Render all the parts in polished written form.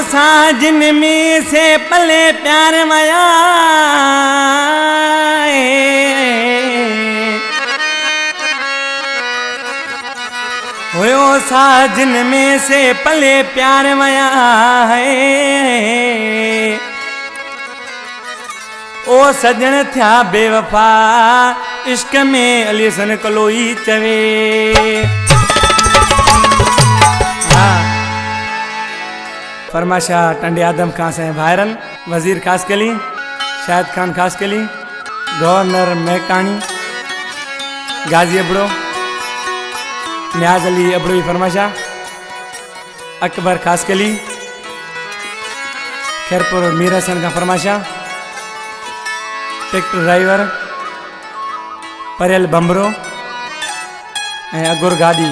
साजन में से पले प्यार माया होयो साजन में से पले प्यार माया है। ओ सजन थया बेवफा इश्क में अलीसन कलोई चवे। फरमाशा टंडे आदम खां से वायरल वजीर खास कली शाहिद खान खास कली गवर्नर महकानी गाजी अबड़ो न्याज अली अबड़ोई फरमाशा अकबर खास कली खैरपुर मीर हसन का फरमाशा ट्रैक्टर ड्राइवर परियल बम्बरो अगुर गाड़ी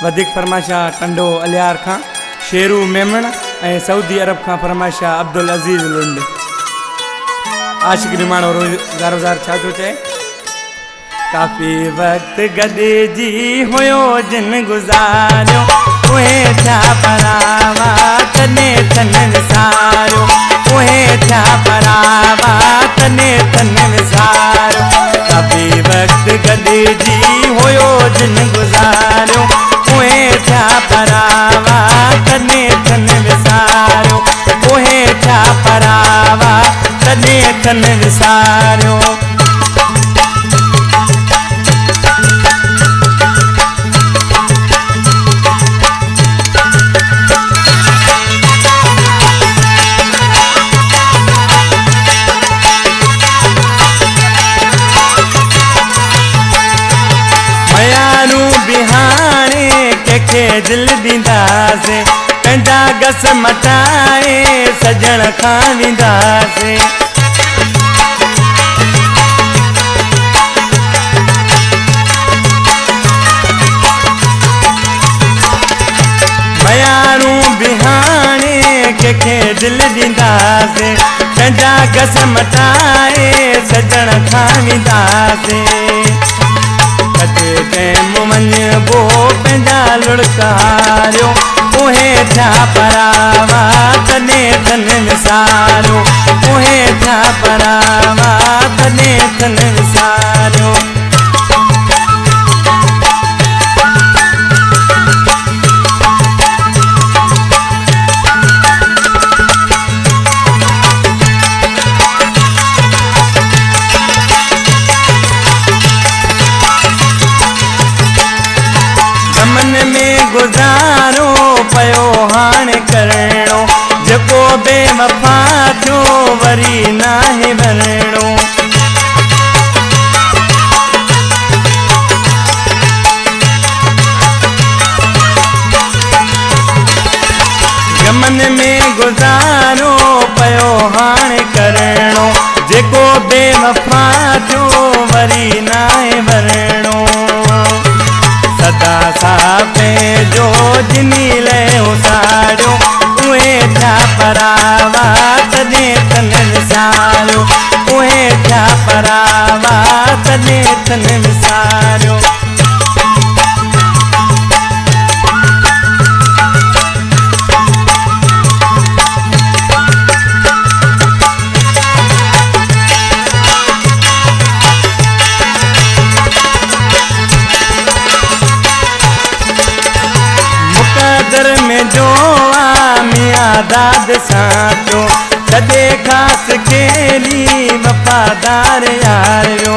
वधिक फरमाशा टंडो अलियार खां शेरू मेमन सऊदी अरब का फरमाशा अब्दुल अजीज लुंड आशिक निमाणो रोज़ार छा थो चए। काफ़ी वक्त गॾे जी हुयो जिन गुज़ारियो उहे छा परावा तने तन विसारियो उहे छा परावा तने तन विसारियो। काफ़ी वक्त गॾे जी हुयो जिन गुज़ारियो उहे छा परावा तने तन विसारियो उहे छा परावा तने तन विसारियो। मयारू बिहाने के दिल दींदासे पंहिंजा गस मटाए सजण खां वेंदासे। मयारू बिहाने के दिल दींदासे पंहिंजा गस मटाए सजण खां वेंदासे। कटे टाइम वञबो पंहिंजा लुड़कारियो उहे छा परावा तने तन विसारियो उहे छा परावा तने तन विसारियो। गुज़ारो पयो हाणे करणो जेको बेवफा थियो वरी नाहे वरणो। गमन में गुज़ारो पयो हाणे करणो जेको बेवफा थियो वरी नाहे वरणो। सदा साफे जो जिनी ले उसारियो उहे छा परावा तने तन विसारियो उहे छा परावा तने तन विसारियो। में जो मियाँ दाद साचो कदे खास केली वफादार यारियो।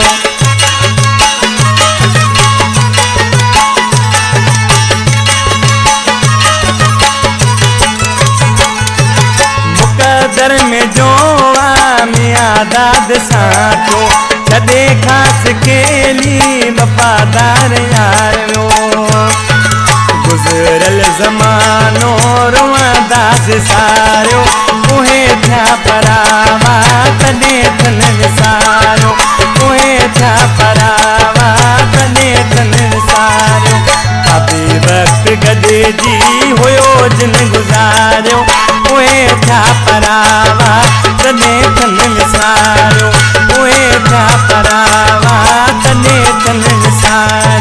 मुकदर में जो मियाँ दाद साचो कदे खास केली वफादार यारियो। गुज़रल ज़मानो रुआदास सारियो उहे छा परावा तने तन विसारियो उहे छा परावा तने तन विसारियो। काफ़ी वक्त गॾे जी हुयो जिन गुज़ारियो उहे छा परावा तने तन विसारियो उहे छा परावा तने तन विसारियो।